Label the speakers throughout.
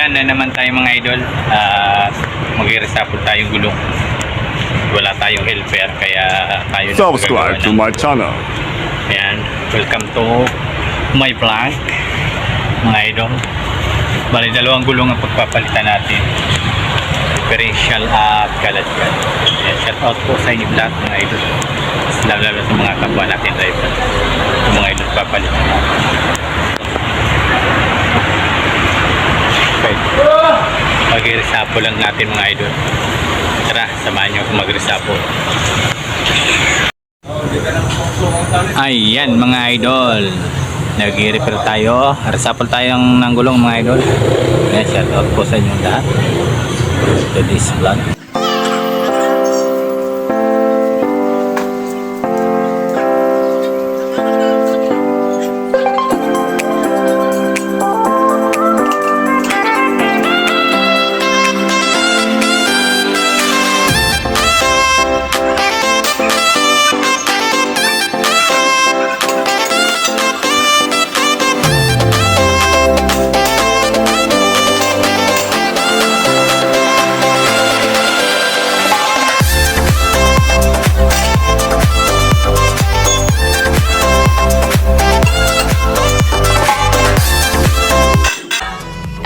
Speaker 1: Ayan na naman tayo mga idol. Mag-resapol tayong gulong. Wala tayong helper kaya tayo na
Speaker 2: Subscribe to my channel.
Speaker 1: Ayan, welcome to my vlog mga idol. Bali dalawang gulong ang pagpapalitan natin, differential at kaladkad. Shout out po sa inyo lahat mga idol, lalo sa mga kapwa natin driver, yung mga idol papalitan natin. Okay, mag-resapo lang natin mga idol. Tara, samahan nyo ako mag-resapo. Ayan mga idol, nag-repair tayo, resapol tayo ng gulong mga idol. Ayan, shout out po sa inyo lahat to this vlog.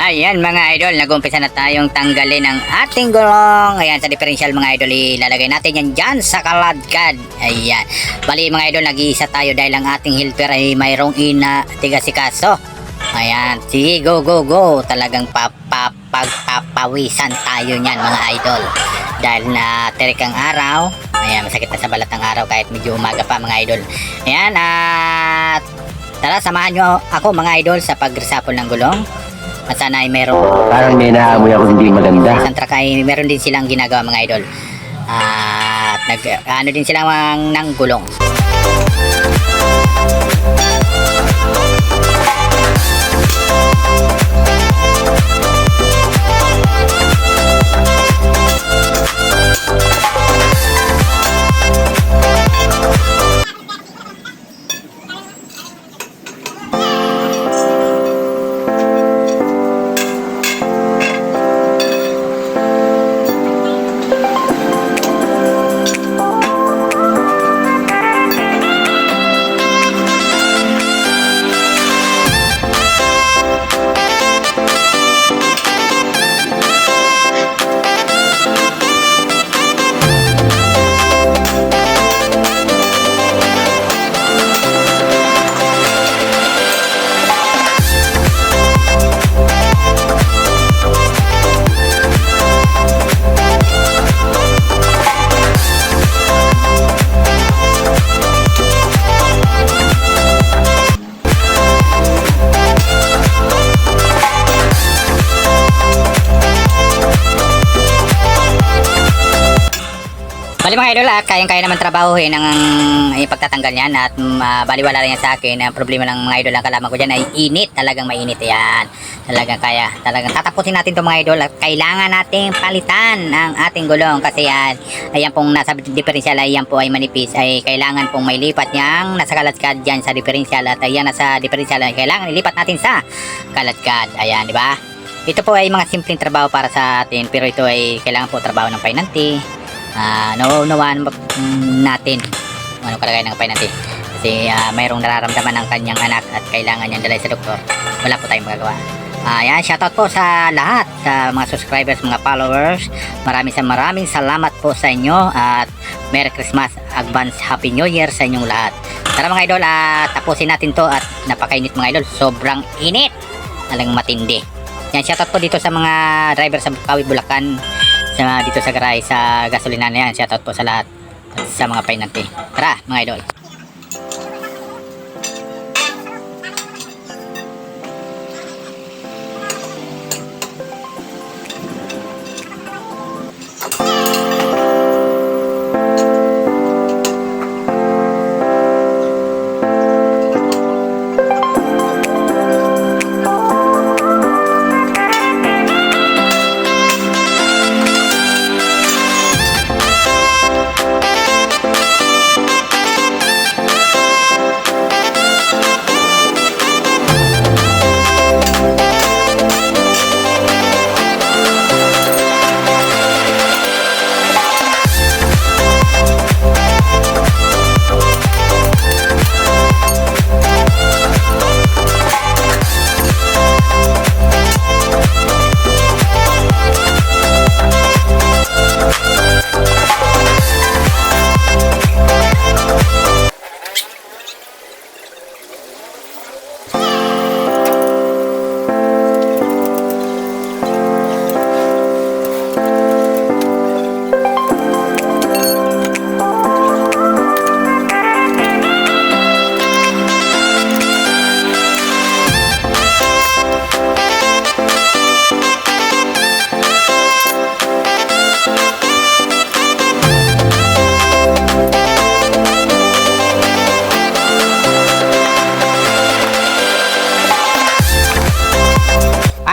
Speaker 1: Ayan mga idol, nag-umpisa na tayong tanggalin ang ating gulong. Ayan, sa differential mga idol, ilalagay natin yan dyan sa kaladkad. Ayan, bali mga idol, nag-iisa tayo dahil ang ating helper ay mayroong tigasikaso. Ayan, sige, go go go. Talagang pagpapawisan tayo nyan mga idol, dahil na terik ang araw. Ayan, masakit na sa balat ng araw kahit medyo umaga pa mga idol. Ayan, at tara, samahan nyo ako mga idol sa pag-resapol ng gulong. At sana ay meron,
Speaker 3: parang may naamoy ako hindi maganda.
Speaker 1: Isang truck ay meron din silang ginagawa mga idol. At ano din silang ng gulong. Bali mga idol, kayang-kaya naman trabahuhin ang pagtatanggal niyan at baliwala rin yan sa akin. Ang problema ng mga idol, ang kalaman ko dyan ay init, talagang mainit yan. Talagang kaya, talagang tatapusin natin to mga idol at kailangan nating palitan ang ating gulong kasi yan, ayan pong nasa differential ay yan po ay manipis, ay kailangan pong may lipat niyang nasa kaladkad dyan sa differential at ayan nasa differential ay kailangan ilipat natin sa kaladkad. Ayan, di ba? Ito po ay mga simpleng trabaho para sa atin, pero ito ay kailangan po trabaho ng painanti. Nauunawaan natin ano kalagay ng painanti kasi mayroong nararamdaman ng kanyang anak at kailangan niyang dalhin sa doktor. Wala po tayong magagawa. Yan, shoutout po sa lahat, sa mga subscribers, mga followers. Maraming salamat po sa inyo at Merry Christmas, Advance Happy New Year sa inyong lahat. Tara mga idol, tapusin natin to at napakainit mga idol, sobrang init, talagang matindi. Yan, shoutout po dito sa mga driver sa Bukawi, Bulacan, dito sa garay, sa gasolina na yan. Shoutout po sa lahat at sa mga painanti. Tara mga idol.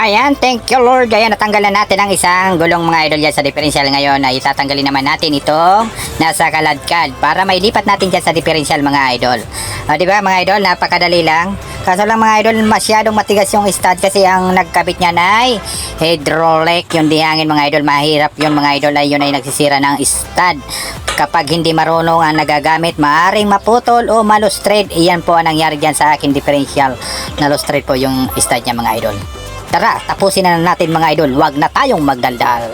Speaker 1: Ayan, thank you Lord. Ayan, natanggal na natin ang isang gulong mga idol dyan sa differential. Ngayon ay itatanggalin naman natin itong nasa kaladkad para mailipat natin dyan sa differential mga idol. Di ba mga idol, napakadali lang. Kaso lang mga idol, masyadong matigas yung stud kasi ang nagkabit niya na ay hydraulic. Yung dihangin mga idol, mahirap yun mga idol, ay yun ay nagsisira ng stud. Kapag hindi marunong ang nagagamit, maaring maputol o malustrade. Iyan po ang nangyari dyan sa akin differential. Nalustrade po yung stud niya mga idol. Tara, tapusin na natin mga idol. Huwag na tayong magdaldal.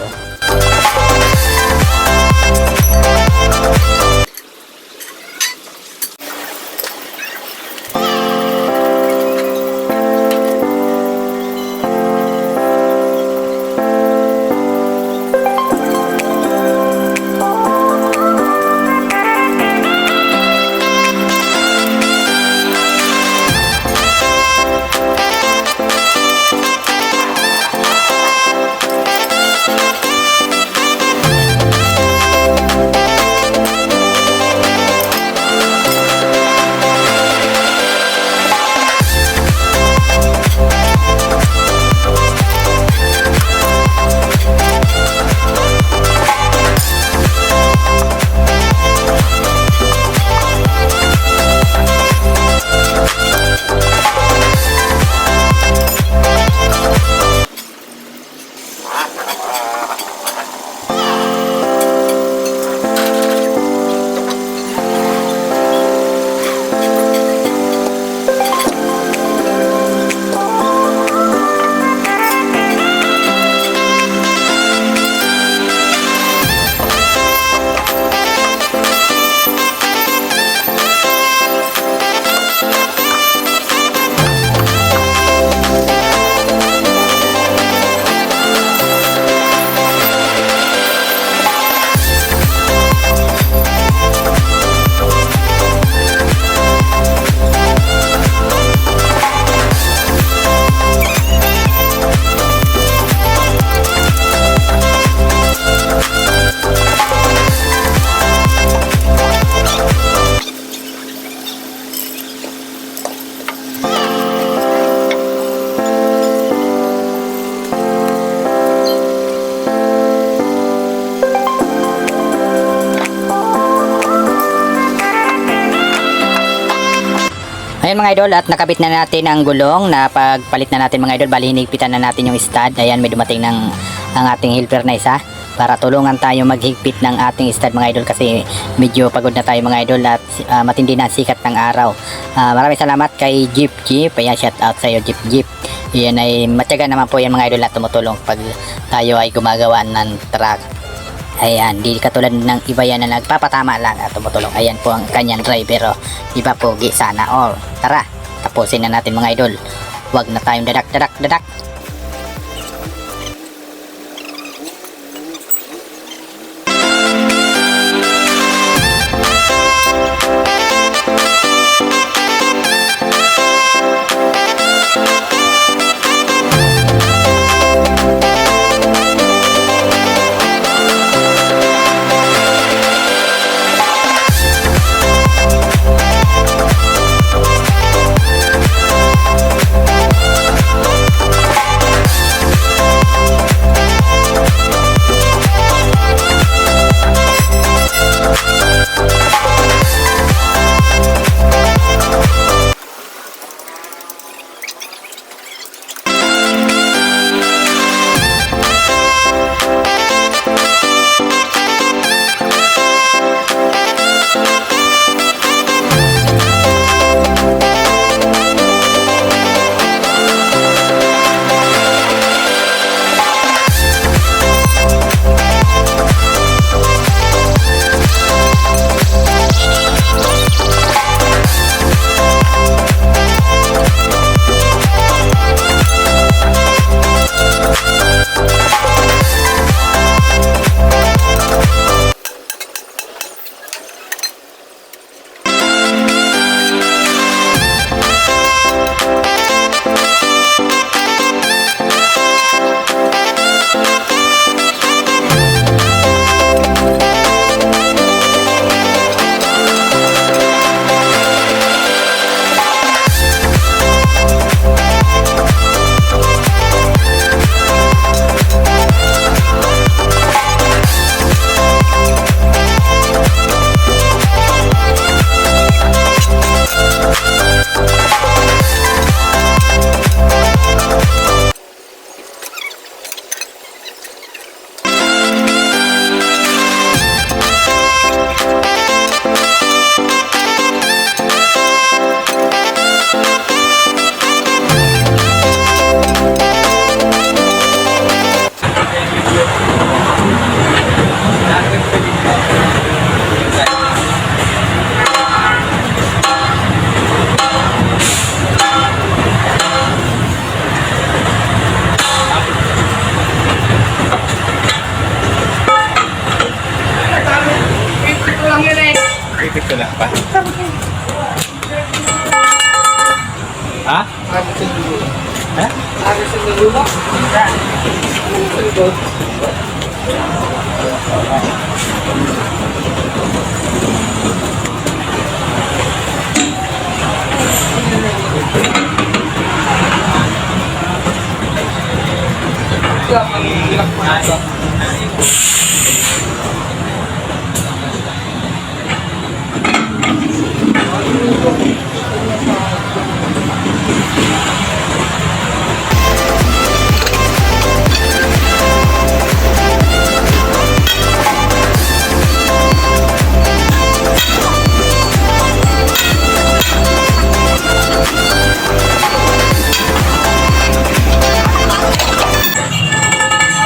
Speaker 1: Ayan mga idol, at nakabit na natin ang gulong na pagpalit na natin mga idol. Bali hinigpitan na natin yung stud. Ayan, may dumating ng ang ating helper na isa para tulungan tayo maghigpit ng ating stud mga idol kasi medyo pagod na tayo mga idol at matindi na ang sikat ng araw. Maraming salamat kay Jeep Jeep. Ayan, shout out sa iyo Jeep Jeep. Ayan ay matyaga naman po yan mga idol at tumutulong pag tayo ay gumagawa ng truck. Ayan, di katulad ng iba yan na nagpapatama lang at tumutulong. Ayan po ang kanyang driver. Iba pogi sana all. Tara, tapusin na natin mga idol. Huwag na tayong dadak.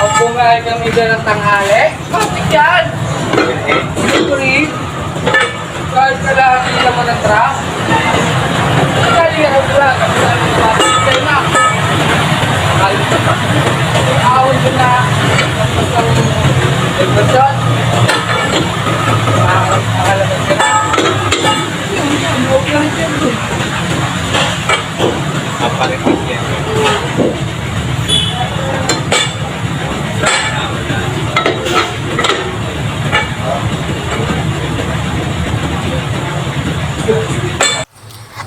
Speaker 2: Kung kumain kami dyan ng tanghali, bakit yan? Siyempre, kahit kalahati naman ng truck, kaya yan lang, kasi na. Awon ko na, tapos ang depresyon. Makalabas ka na. Huwag lang siyempre.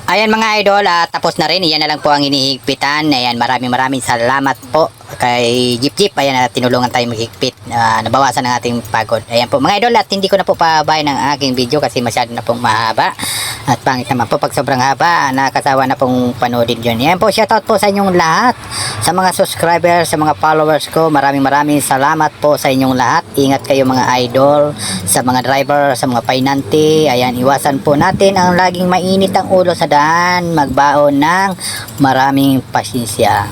Speaker 1: Ayan mga idol, tapos na rin. Iyan na lang po ang inihigpitan. Ayan, maraming salamat po kay Jeep Jeep. Ayan, tinulungan tayo maghigpit. Nabawasan ang ating pagod. Ayan po mga idol, at hindi ko na po pababayan ang aking video kasi masyado na pong mahaba. At pangit naman po pag sobrang haba, nakasawa na pong panoodin yun. Ayan po, shoutout po sa inyong lahat. Sa mga subscribers, sa mga followers ko, maraming salamat po sa inyong lahat. Ingat kayo mga idol. Sa mga driver, sa mga painante, ayan, iwasan po natin ang laging mainit ang ulo sa daan. Magbaon ng maraming pasensya.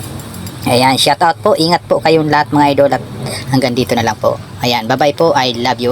Speaker 1: Ayan, shoutout po. Ingat po kayong lahat mga idol. At hanggang dito na lang po. Ayan, bye bye po. I love you.